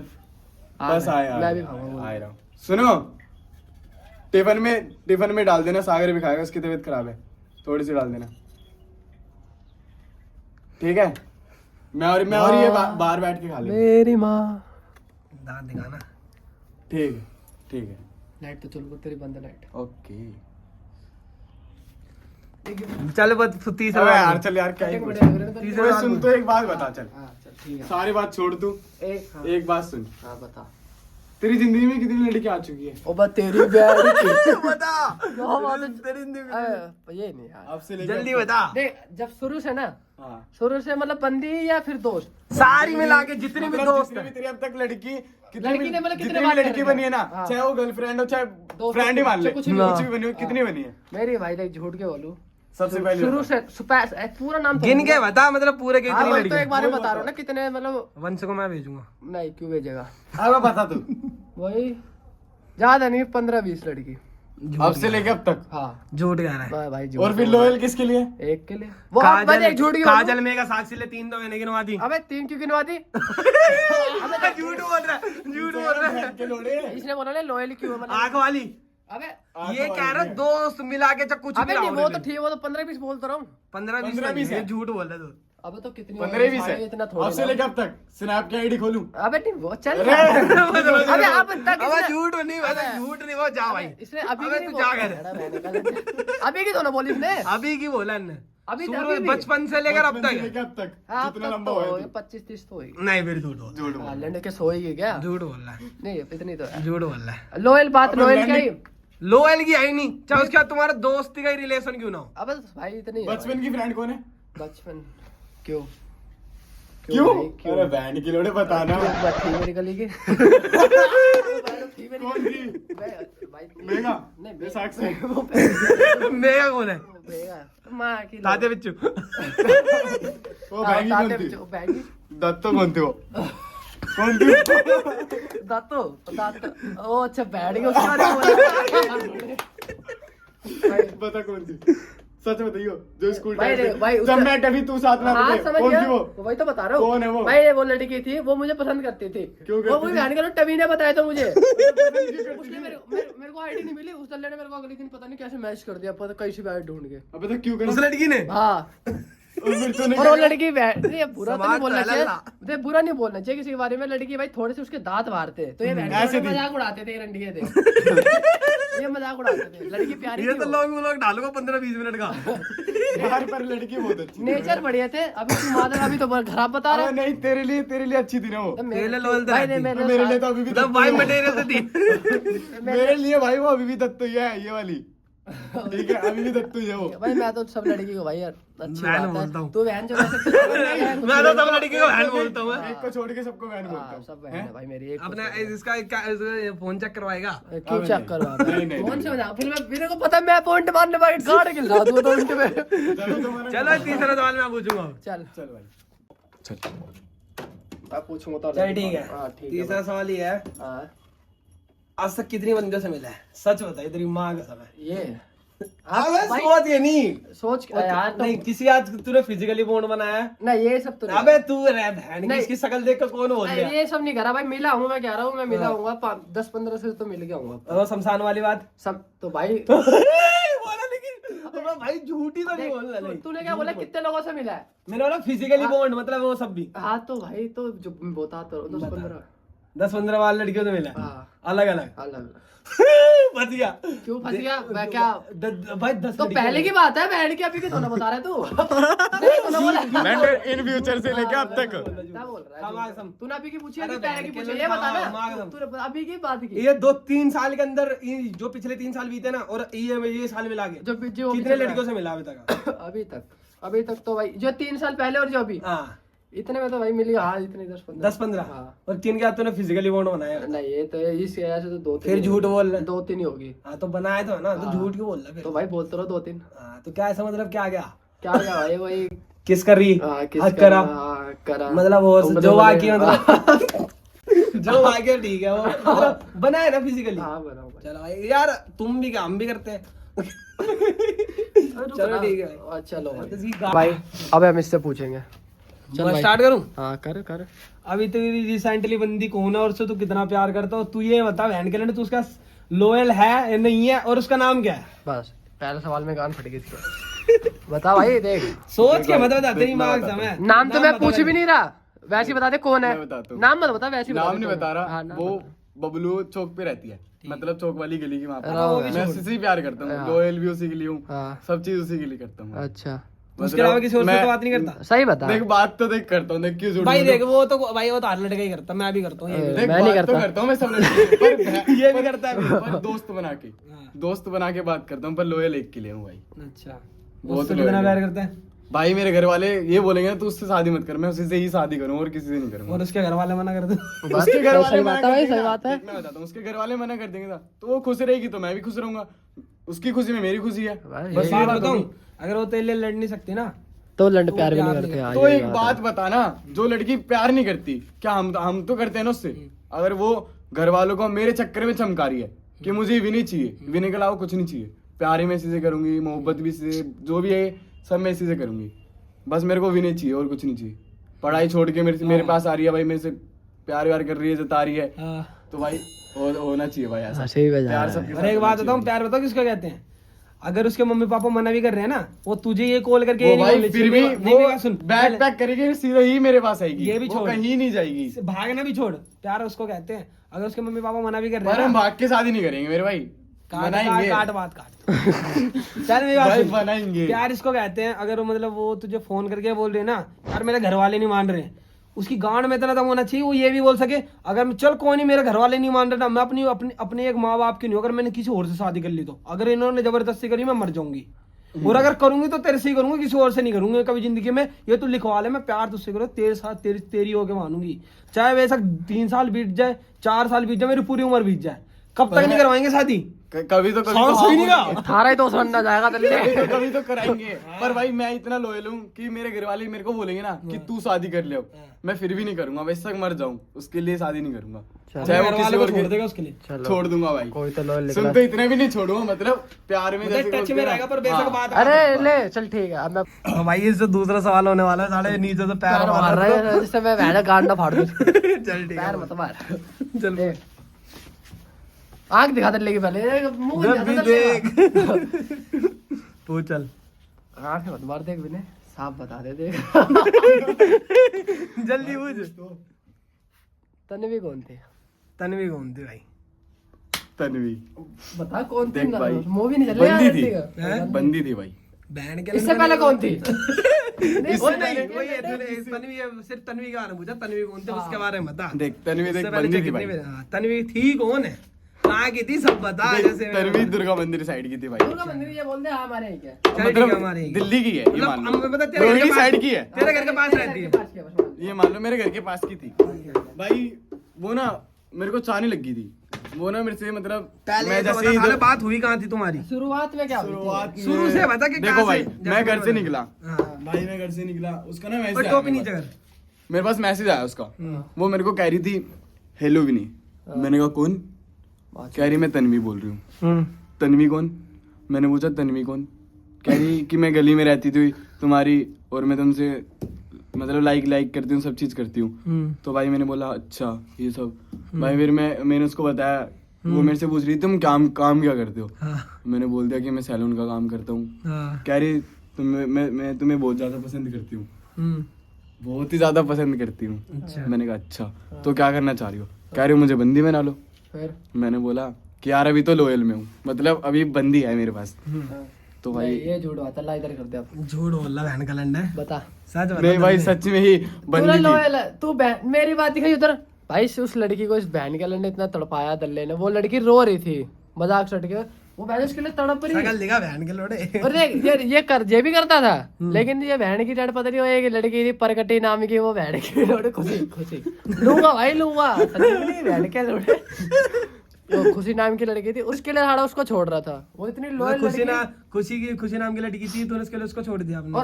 बस आया मैं भी खाऊंगा। आ रहा हूँ। सुनो टिफिन में डाल देना सागर भी खाएगा उसकी तबीयत खराब है। थोड़ी सी डाल देना, ठीक है। मैं और ये बाहर बैठ के खा लेंगे। मेरी माँ। दांत दिखाना। ठीक है, ठीक है। लाइट तो चल तेरी बंद है लाइट। ओके चल बस तीसरा अबे बार यार बोल। चल यार, क्या ही बोल। तीसरा अबे बार सुन बोल। तो एक बात बता, चल हाँ चल ठीक है। सारी बात छोड़ तू, हाँ। एक बात सुन। हाँ बता। तेरी जिंदगी में कितनी लड़की आ चुकी है? ओ बस तेरी बैड की। बता तेरी ये नहीं यार। अब से लेकर जल्दी अब तक। बता। देख जब शुरू से ना, हाँ। शुरू से मतलब बंदी या फिर दोस्त, सारी मिला के जितनी भी मतलब दोस्त जितनी भी है। तेरी अब तक लड़की लड़की ने मतलब कितने जितनी बार भी लड़की करेगा? बनी है ना, हाँ। चाहे वो गर्लफ्रेंड हो चाहे दोस्त फ्रेंड ही मान ले, हो, कुछ कुछ भी भी बनी हो, कितनी बनी है? मेरी भाई देख झूठ के बोलूं, सबसे पहले शुरू बता। से पूरा नाम तो गिन के बता, मतलब पूरे के हाँ कितनी वही तो एक लड़की। बार में वही बता रहा हूँ बता। ना कितने मतलब। वंश को मैं भेजूंगा। नहीं क्यों भेजेगा? अब बता तू। वही ज्यादा नहीं 15-20 लड़की। अब से लेके अब तक। हाँ झूठ कह रहा है। भाई झूठ और फिर बोल रहा लोयल किसके लिए? है। एक के लिए वो मैंने एक झूठ क्यों बोलूं? काजल मेघा साक्षी ले 3 तो मैंने गिनवा दी। अबे 3 क्यों गिनवा दी? झूठ बोल रहा है, झूठ बोल रहा है। के लोड़े। इसने बोला लॉयल क्यों मतलब। आंख वाली अबे ये कह रहा है दोस्त मिला के चाहे कुछ अबे भी नहीं लाओ वो रे तो ठीक, वो तो 15-20 बोल तो रहा हूँ। 15-20 15-20 है। है। झूठ बोल रहा है तू। अबे तो कितनी 15-20 भाई, है। इतना अब थोड़ी से ना। लेके अब तक स्नैप की आईडी खोलूं? अबे नहीं वो चल अरे, अबे अब तक अब इसने- झूठ नहीं, अबे, झूठ नहीं, वो जा भाई। इसने अभी अबे की तू नहीं जा बोला। घर। अरे मैंने कहा- अभी की तो ना बोली इसने। अभी की बोला ने अभी शुरू अभी भी। बचपन से लेकर अब बचपन से तक लेके अब तक हाँ, अब जितना तक लंबा तो हुआ है तू। 25-30 तो होगी। नहीं, फिर झूठ बोल, झूठ बोल। लैंड के सोएगी क्या? झूठ बोल रहा है, नहीं इतनी तो है। झूठ बोल रहा है। लोयल बात अबे लोयल लैंड- क्या ही। लोयल की आई नहीं, चाहे उसके बाद तुम्हारा दोस्ती का ही रिलेशन क्यों ना हो। अबे भाई इतनी है बचपन की फ्रेंड कौन है? भाई। बचपन क्यों क्यों? भाई, अरे बैंड की लोड़े बताना। बात थी मेरी गली की। कौन थी? भाई मेघा? नहीं ये साक्षी? वो पे- मेरा कौन है? वो बेगा। माँ की ताते बिच्चू। वो बैंगी कौन थी? बैगी दत्तो कौन थे वो? कौन थी? दातो दातो ओ अच्छा बैठ गया उसके बारे में बोला। बता कौन थी? सच बताइयो, जो स्कूल भाई टाइम रे, भाई पे उसका- जब मैं कभी तू साथ में हाँ आते थे, समझ कौन गया थी वो? वही तो बता रहा हूँ। कौन है वो? भाई वो लड़की थी वो मुझे पसंद करती थी। क्यों वो करती मुझे थी? जान करो टवी ने बताया था मुझे। उसने मेरे को आईडी नहीं मिली, उस लड़के ने मेरे को अगले दिन पता नहीं कैसे मैच कर दिया, पता कैसे बैट ढूंढ के। अबे तो क्यों उस करा? लड़की ने हाँ और फिर तूने और वो क्या लड़की नहीं बुरा तो नहीं समाज बोलना का चाहिए, लल्ला। देख बुरा नहीं बोलना चाहिए किसी के बारे में। लड़की भाई थोड़े से उसके दांत मारते तो ये ऐसे थी। मजाक उड़ाते थे, ये रंडिये थे। ये मजाक उड़ाते थे। लड़की प्यारी ये थी तो वो। लोग डालूंगा 15-20 मिनट का। करा? यार पर लड़की बहुत अच्छी थी। नेचर बढ़िया थे। अभी तू मादर अभी तो खराब बता रहा अबे है। नहीं, तेरे लिए अच्छी थी ना वो। तो तेरे लिए लोयल तो भाई रहती। ने मेरे लिए तो अभी भी मतलब दत्तो भाई ही है। मटेरियल तो थी। मेरे लिए भाई वो अभी भी दत्तो ही है, ये वाली। ठीक है, अभी भी दत्तो ही है वो। भाई मैं तो सब लड़की को भाई यार अच्छी बहन बात बोलता है। हूँ। तू बहन जो वैसे मैं तो सब लड़की को बहन बोलता हूँ। एक को छोड़ के सबको बहन बोलता हाँ, हूँ। सब बहन है भाई मेरी। एक अपना इसका फोन चेक करवाएगा। क्यों अबे चेक नहीं। करवा नहीं, नहीं, कौन नहीं। से मजाक? फिर मैं मेरे को पता है मैं पॉइंट मारने भाई गाड़ गिल रहा था उनके में। चलो तुम्हारा चलो तीसरा सवाल मैं पूछूंगा। चल चल भाई चल। मैं पूछूंगा तो चल ठीक है, हाँ ठीक है तीसरा सवाल ये है, हाँ आज तक कितनी बंदियों से मिला है? सच बताइए, तेरी माँ का सब है। ये अबे भाई- सोच ये नहीं सोच यार तो नहीं किसी आज तूने फिजिकली बॉन्ड बनाया है? नहीं ये सब तो नहीं। अबे तू रे बहन की, नहीं। इसकी शक्ल देख कर कौन बोल नहीं, गया? ये सब नहीं करा भाई। मिला हूँ मैं कह रहा हूँ, मैं मिला हूँ 10-15 से तो मिल गया हूँ और वो शमशान वाली बात सब तो भाई। बोला, लेकिन अबे भाई झूठी तो नहीं बोलना। नहीं तूने क्या बोला कितने लोगों से मिला है? मैंने बोला फिजिकली बॉन्ड मतलब वो सब भी हाँ तो भाई तो जो बताता रहो 10-15 10-15 वाल लड़कियों से मिला है। हाँ अलग अलग। अलग। बच गया। क्यों फंस गया मैं क्या? भाई 10 तो पहले की बात है, बहन की अभी की तो ना बता रहा है तू। नहीं, तू ना बोला। मैं इन फ्यूचर से लेके अब तक क्या बोल रहा हम है आगे सम- तूने अभी की पूछी है अरे कि पहले बहन की के पूछी? लोग ये बता हम आगे ना सम- तूने अभी की बात की। ये 2-3 साल के अंदर जो पिछले 3 साल बीते ना और ये साल मिला के जो जो कितने लड़कियों से मिला अभी तक? अभी तक तो भाई जो 3 साल पहले और जो अभी हाँ इतने में तो भाई मिली। हाँ इतने 10-15 10-15। हाँ। और किन के हाथ तूने फिजिकली बॉन्ड बनाया? नहीं ये तो इस ऐसे तो 2-3 फिर झूठ बोल रहे हैं। 2-3 ही होगी। हाँ तो बनाया तो है ना, तो हाँ। झूठ क्यों बोल रहा फिर? तो भाई बोलते रहो 2-3। हाँ तो क्या ऐसा मतलब क्या गया? क्या क्या भाई वही किस कर रही? किस हक करा हाँ, करा मतलब वो तुम जो बोले- बाकी मतलब जो बाकी ठीक है वो मतलब बनाया ना फिजिकली। हाँ बनाओ भाई। चलो भाई यार, तुम भी क्या हम भी करते हैं। चलो ठीक है भाई। चलो भाई। तो इसकी गा- भाई अब हम इससे पूछेंगे। चल मैं भाई। स्टार्ट करूं? हाँ कर कर। अभी तेरी रिसेंटली बंदी कौन है और उससे तू कितना प्यार करता हो? तू ये बता बहन के लिए, तू उसका लोयल है या नहीं है और उसका नाम क्या है? बस पहले सवाल में गान फट गई थी। बता भाई देख, सोच के मत बता, तेरी मांग समय। नाम तो मैं पूछ भी नहीं रहा, वैसे ही बता दे कौन है। मैं बताता हूँ। नाम मत बता, वैसे ही नाम दे नहीं कौन बता है। रहा, हाँ, नाम वो बता। बबलू चौक पे रहती है, मतलब चौक वाली गली की वहाँ हाँ, पे। मैं उसी से ही प्यार करता हूँ, लोयल भी उसी के लिए हूँ, हाँ। सब चीज उसी के लिए करता हूँ। अच्छा उसके अलावा किसी और से मैं- तो बात नहीं करता? सही बता। देख बात तो देख करता हूँ, देख क्यों झूठ भाई बोलूं? देख वो तो हर लड़का ही करता, मैं भी करता हूँ ये भी। देख मैं नहीं बात तो करता। करता हूँ मैं सब लड़के से, पर ये भी करता है पर दोस्त बना के, दोस्त बना के बात करता हूँ, पर लोयल एक के लिए हूँ भाई। अच्छा, बहुत उससे loyal कितना है। प्यार करता है? भाई मेरे घर वाले ये बोलेंगे ना तू उससे शादी मत कर, मैं उसी से ही शादी करूँ और किसी से नहीं करूँगा। और उसके घर वाले मना करते? उसके घर वाले सही मना बात है कर भाई, देंगे सही ना, बात है। देख मैं बताता हूँ, उसके घर वाले मना कर देंगे ना, तो वो खुश रहेगी तो मैं भी खुश रहूंगा, उसकी खुशी में मेरी खुशी है। भाई, बस यही ये बात बात बताऊं, होगी। अगर वो तेरे लिए लड़ नहीं सकती ना, तो लड़ प्यार भी नहीं करते। हाँ, तो यही एक बात बता ना, जो लड़की प्यार नहीं करती, क्या हम तो करते हैं ना उससे। अगर वो घर वालों को मेरे चक्कर में चमका रही है कि मुझे विनय चाहिए, विनय के अलावा कुछ नहीं चाहिए, प्यार ही मैं इसी से करूंगी, मोहब्बत भी इसी से, जो भी है सब मैं इसी से करूंगी, बस मेरे को विनय चाहिए और कुछ नहीं चाहिए। पढ़ाई छोड़ के मेरे पास आ रही है भाई, मेरे से प्यार व्यार कर रही है, जता रही है, तो भाई होना चाहिए भाई ऐसा। हाँ, सही बजा प्यार रहा है। सबके और एक साथ बात होना बताऊं, चाहिए। प्यार बताओ किसको कहते हैं? अगर उसके मम्मी पापा मना भी कर रहे हैं ना, वो तुझे ये कॉल करके वो ये नहीं भाई बोलनी फिर चाहिए, भी नहीं, वो नहीं, सुन, बैग पैक करेगी सीधा ही मेरे पास आएगी, ये भी वो छोड़। कहीं नहीं जाएगी। भागना भी छोड़, प्यार उसको कहते हैं। अगर उसके मम्मी पापा मना भी कर रहे पर हैं हम ना, भाग के शादी नहीं करेंगे मेरे भाई, बनाएंगे काट बात काट। चल मेरी बात भाई सुन। बनाएंगे। प्यार इसको कहते हैं, अगर वो मतलब वो तुझे फोन करके बोल रहे हैं ना, यार मेरे घर वाले नहीं मान रहे हैं, उसकी गांड में इतना दम होना चाहिए, वो ये भी बोल सके, अगर चल कोई नहीं, मेरे घर वाले नहीं मान रहे ना, मैं अपने एक माँ बाप की नहीं हूँ, अगर मैंने किसी और से शादी कर ली तो, अगर इन्होंने जबरदस्ती करी मैं मर जाऊंगी, और अगर करूंगी तो तेरे से ही करूंगी, किसी और से नहीं करूंगी कभी जिंदगी में। ये तू लिखवा ले, मैं प्यार तुझसे करूँ, तेरे साथ तेरी होके मानूंगी, चाहे वैसा 3 साल बीत जाए, 4 साल बीत जाए, मेरी पूरी उम्र बीत जाए, कब तक नहीं करवाएंगे शादी? कभी तो सांस भी नहीं रहा। 18 ही तो बनना जाएगा कभी तो कराएंगे। पर भाई मैं इतना लोयल हूँ कि मेरे घर वाले मेरे को बोलेंगे ना कि तू शादी कर ले, मैं फिर भी नहीं करूंगा, वैसे तक मर जाऊं उसके लिए शादी नहीं करूंगा, चाहे वो घर किसी वाले को और छोड़ के देगा उसके लिए। छोड़ दूंगा भाई। कोई तो लोयल सुन तो इतने भी नहीं छोड़ूंगा, मतलब प्यार में जैसे टच बोलते में हैं ना। रहेगा, पर बेशक हाँ। बात अरे ले चल ठीक है, अब मैं तो भाई इससे दूसरा सवाल होने वाला है, साले नीचे से पैर मार रहा है जिससे मैं वैसा गांड ना फाड़ दूं। चल ठीक पैर है, मत मार। चल देख, आंख दिखा दे लेगी पहले, मुंह जब भी दिखा देख तू चल, आंख मत मार, देख विनय साफ बता दे, देख जल्दी पूछ। तन्वी कौन थी? तन्वी कौन थी भाई? तन्वी बता कौन थी? देख भाई, मूवी नहीं चल रही बंदी यार थी, इसकी। बंदी थी भाई। बहन के इससे पहले कौन थी? इससे पहले तन्वी सिर्फ तन्वी का नाम पूछा, तन्वी कौन थी उसके बारे में बता। देख तन्वी देख इससे पहले बंदी थी कितनी भाई। हाँ, तन्वी थी कौन है, कहाँ की थी, सब बता। देख, जैसे तन्वी दुर्गा मंदिर साइड की थी भाई। दुर्गा मंदिर ये बोल दे हाँ, हमारे ही क्या चल ठीक है, हमारी दिल्ली की है, ये मतलब मान हम लो पता तेरे घर रोहिणी के साइड पास- की है, तेरे घर के पास रहती है। पास किया बस। ये मान लो मेरे घर के पास की थी भाई। वो ना मेरे को चाहने लगी थी, वो ना मेरे से मतलब पहले मैं ये तो जैसे बता, ही साले बात हुई कहाँ थी तुम्हारी? शुरुआत में क्या हुई थी? शुरुआत में- शुरू से बता कि देखो कहाँ भाई, से- मैं जैसे घर से बता। निकला हाँ। भाई, मैं घर से निकला, उसका ना और मैसेज टोपी नीचे कर। मेरे पास मैसेज आया उसका। वो मेरे को कह रही थी हेलो विनी, मैंने कहा कौन? कह रही मैं तन्वी बोल रही हूँ। तन्वी कौन? मैंने पूछा तन्वी कौन? कह रही कि मैं गली में रहती थी तुम्हारी, और मैं तुमसे मतलब लाइक करती हूँ, सब चीज करती हूँ। तो भाई मैंने बोला अच्छा ये सब। भाई फिर मैंने उसको बताया, वो मेरे से पूछ रही तुम काम क्या करते हो? मैंने बोल दिया कि मैं सैलून का काम करता हूँ। कह रही मैं तुम्हें बहुत ज्यादा पसंद करती हूँ, बहुत ही ज्यादा पसंद करती हूँ। मैंने कहा अच्छा, तो क्या करना चाह रही हो? कह रही हो मुझे बंदी बना लो। फिर मैंने बोला कि यार अभी तो लोयल में हूँ, मतलब अभी बंदी है मेरे पास। तो भाई ये झूठ बात है, ला इधर कर दे आप। झूठ बोल रहा बहन का लंडा है, बता सच बता। नहीं भाई सच में ही तूने बंदी थी। लॉयल है, तू बहन मेरी बात दिखाई उधर। भाई उस लड़की को इस बहन के ने इतना तड़पाया दल्ले ने, वो लड़की रो रही थी मजाक सट के, वो बहन उसके लिए तड़प रही। शकल दिखा बहन के लोड़े। और देख ये भी करता था, लेकिन ये बहन की डर पता नहीं, वो एक लड़की थी परकटी नाम की, वो बहन की लोड़े खुशी लूंगा भाई लूंगा, बहन के लोड़े वो खुशी नाम की लड़की थी, उसके लिए साड़ा उसको छोड़ रहा था। वो इतनी लॉयल खुशी नाम की लड़की थी, तो उसके लिए उसको छोड़ दिया आपने।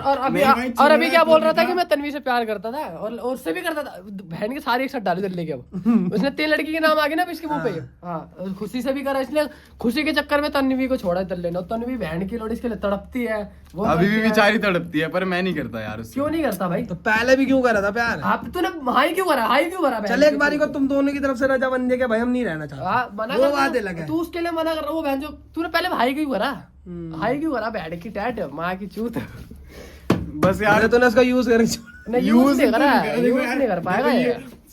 और अभी क्या बोल रहा था कि मैं तन्वी से प्यार करता था, और उससे भी करता था। बहन की सारी एक साथ डाली दिल्ली के। अब उसने 3 लड़की के नाम आ गए ना इसके मुंह पे। हाँ, खुशी से भी करा, इसलिए खुशी के चक्कर में तन्वी को छोड़ा दिल्ली ने। तन्वी बहन की लोड़ी इसके लिए तड़पती है, वो अभी भी करती है। बेचारी तड़पती है, पर मैं नहीं करता यार उससे। क्यों नहीं करता भाई? तो पहले भी क्यों करा था प्यार? आप तूने हाई क्यों करा बहन चल एक की? बारी को तुम दोनों की तरफ से रजामंदी के भाई हम नहीं रहना चाहते, हाँ, मना वो कर बात रहा अलग है। तू उसके लिए मना कर रहा, वो बहन जो तूने पहले भाई क्यों करा? हाई क्यों करा बैठ की टैट माँ की चूत बस यार तूने उसका यूज कर नहीं यूज नहीं करा है, यूज नहीं कर पाएगा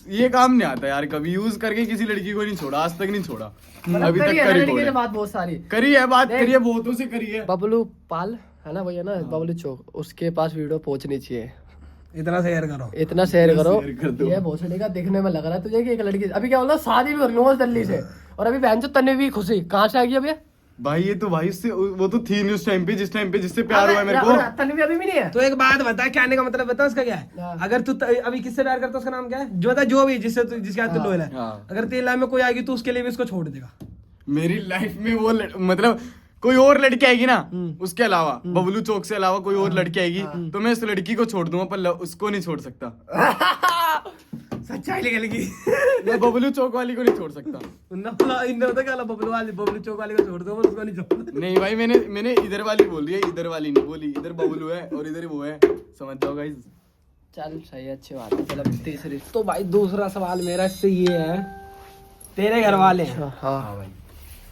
ये काम नहीं आता यार, कभी यूज करके किसी लड़की को नहीं छोड़ा, आज तक नहीं छोड़ा, अभी तक करी है करी लड़की बोले। से बात बहुत सारी करी है बात, करी है बहुतों से करी है। बबलू पाल है ना भैया ना, बबलू चौक, उसके पास वीडियो पहुंचनी चाहिए, इतना शेयर करो। इतना शेयर करो। शेयर कर दो। ये भोसड़ी का देखने में लग रहा है तुझे कि एक लड़की अभी क्या बोला शादी भी कर लूंगा उस दिल्ली से, और अभी बहन चो तन्ने भी खुशी कहाँ से आ गई अभी? भाई ये तो भाई उससे वो तो थी नहीं उस टाइम पे, जिस टाइम पे जिससे प्यार हुआ है मेरे को। तन्वी अभी भी नहीं है। तो एक बात बता, कहने का मतलब बता उसका क्या है? हाँ। अगर तू अभी किससे प्यार करता है उसका नाम क्या है? जो था जो भी जिससे तू जिसके हाथ तू लोयल है, हाँ। अगर तेरे लाइफ में कोई आएगी तो उसके लिए भी उसको छोड़ देगा। मेरी लाइफ में वो मतलब कोई और लड़की आएगी ना उसके अलावा, बबलू चौक से अलावा कोई और लड़की आएगी तो मैं उस लड़की को छोड़ दूंगा, पर उसको नहीं छोड़ सकता। सच्चाई निकलेगी। मैं बबलू चौक वाली को नहीं छोड़ सकता। इनने होता क्या बबलू चौक वाली को छोड़ दो, पर उसको नहीं छोड़। नहीं भाई मैंने इधर वाली बोल रही है, इधर वाली नहीं बोली। इधर बबलू है और इधर वो है, समझ जाओ गाइस। चल सही है, अच्छी बात है। चल अब तीसरी। तो भाई दूसरा सवाल मेरा इससे ये है, तेरे घर वाले हैं, हाँ भाई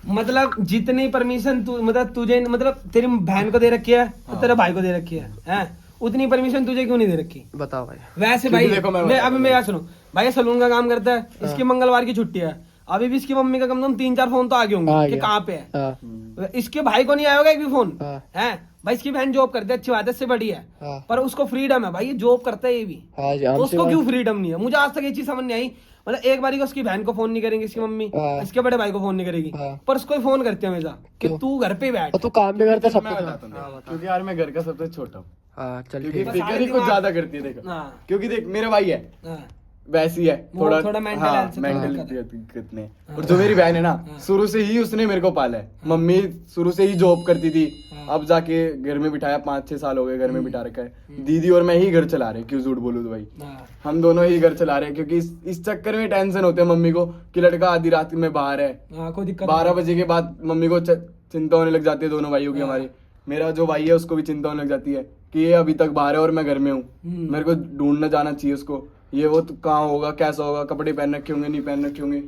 मतलब जितनी परमिशन तू मतलब तुझे मतलब तेरी बहन को दे रखी है तो तेरे भाई को दे रखी है, हैं? उतनी परमिशन तुझे क्यों नहीं दे रखी? बताओ भाई। वैसे क्योंकि भाई देखो मैं मैं बताता अभी हूँ। मेरा सुनो भाई, सलून का काम करता है, इसकी मंगलवार की छुट्टी है, अभी भी इसकी मम्मी का कम से कम 3-4 फोन तो आगे आ होंगे कि गया। कहाँ पे है। हाँ इसके भाई को नहीं आएगा एक भी फोन, हाँ। है भाई? इसकी बहन जॉब करती है, अच्छी बात है, इससे बड़ी है, हाँ पर उसको फ्रीडम है भाई, ये जॉब करता है ये भी, हाँ जी, तो हमसे उसको बात- क्यों फ्रीडम नहीं है? मुझे आज तक ये चीज समझ नहीं आई। मतलब एक बारी को उसकी बहन को फोन नहीं करेंगे इसकी मम्मी, हाँ। इसके बड़े भाई को फोन नहीं करेगी, हाँ। पर उसको फोन करते हैं हमेशा कि क्यों? तू घर पे बैठ। और तू काम भी करता सब मैं कुछ। बताता हूँ, क्योंकि यार मैं घर का सबसे छोटा हूँ, हाँ चल क्योंकि ठीक है। फिक्र ही कुछ ज्यादा करती है। देखो हाँ, क्योंकि देख मेरा भाई है हाँ, वैसी है, वो थोड़ा mental health से मेंटल दिक्कत है। दिक्कत ने। और जो मेरी बहन है ना, शुरू से ही उसने मेरे को पाला है। मम्मी शुरू से ही जॉब करती थी, अब जाके घर में बिठाया, 5-6 साल हो गए घर में बिठा रखा है। दीदी और मैं ही घर चला रहे, क्यों झूठ बोलूं तो भाई, हाँ, हम दोनों ही घर चला रहे हैं। क्योंकि इस चक्कर में टेंशन होते हैं मम्मी को कि लड़का आधी रात में बाहर है, हाँ, कोई दिक्कत 12 बजे के बाद मम्मी को चिंता होने लग जाती है, दोनों भाइयों की। हमारी मेरा जो भाई है उसको भी चिंता होने लग जाती है कि ये अभी तक बाहर है और मैं घर में हूँ, मेरे को ढूंढना जाना चाहिए उसको, ये वो तो कहाँ होगा, कैसा होगा, कपड़े पहन रखे होंगे, नहीं पहन रखे होंगे,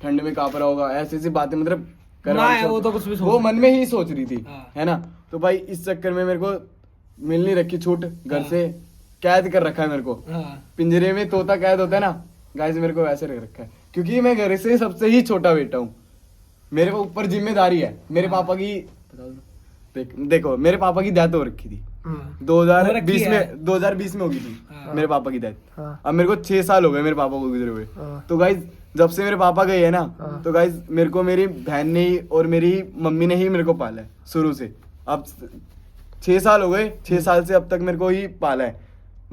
ठंड में कहाँ पर होगा, ऐसी ऐसी बातें। मतलब घर माँ वाले है, सोच- वो तो कुछ भी सोच वो मन में ही सोच रही थी, हाँ। है ना। तो भाई इस चक्कर में मेरे को मिल नहीं रखी छूट, घर से कैद कर रखा है मेरे को, हाँ, पिंजरे में तोता कैद होता है ना, गाइस मेरे को वैसे रख रखा है। क्योंकि मैं घर से सबसे ही छोटा बेटा हूँ, मेरे को ऊपर जिम्मेदारी है। मेरे पापा की देखो मेरे पापा की डेथ हो रखी थी, हाँ, 2020 है। में 2020 में होगी थी हाँ। मेरे पापा की डेथ। हाँ अब मेरे को 6 साल हो गए मेरे पापा को गुजरे हुए। हाँ। तो गाइज जब से मेरे पापा गए है ना, हाँ। तो गाइज मेरे को मेरी बहन ने ही और मेरी मम्मी ने ही मेरे को पाला है शुरू से। अब 6 साल हो गए, 6 साल से अब तक मेरे को ही पाला है,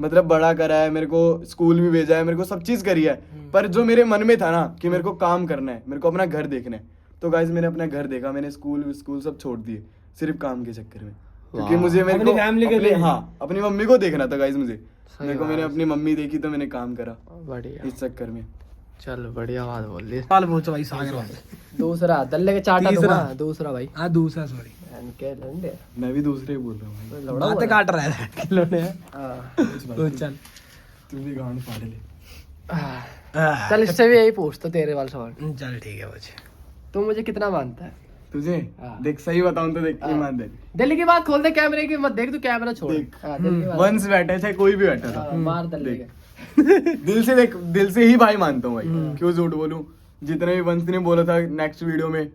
मतलब बड़ा करा है, मेरे को स्कूल भी भेजा है, मेरे को सब चीज करी है। पर जो मेरे मन में था ना कि मेरे को काम करना है, मेरे को अपना घर देखना है, तो गाइज मैंने अपना घर देखा, मैंने स्कूल सब छोड़ दिए सिर्फ काम के चक्कर में। क्योंकि मुझे मेरे अपनी को family के अपने- लिए। हाँ अपनी मम्मी को देखना था गाइज मुझे। सही मेरे को बात मैंने है। अपनी मम्मी देखी तो मैंने काम करा बढ़िया, इस चक्कर में। चल बढ़िया बात बोल ली। सवाल पूछो भाई, सागर वाले। दूसरा दल्ले के चाटा तीसरा। दूंगा, दूसरा भाई। हाँ, दूसरा, सॉरी, के लंडे मैं भी दूसरे ही बोल रहा हूँ भाई। लौड़ा बातें काट रहा है खिलौने। हाँ। तो चल, तू भी गांड फाड़ ले। चल इससे भी यही पूछता तेरे वाला सवाल, चल ठीक है मुझे। तू मुझे कितना मानता है? तुझे हाँ। देख सही बताऊं तो देख ईमान दे, दिल्ली की बात खोल दे, कैमरे की मत देख, तू कैमरा छोड़। देख। हाँ, दिल्ली की बात। वंश बैठा है चाहे कोई भी बैठा था, हाँ, मार दिल्ली देख। के। दिल से देख, दिल से ही भाई मानता हूँ भाई, क्यों झूठ बोलूं। जितने भी वंश ने बोला था नेक्स्ट वीडियो में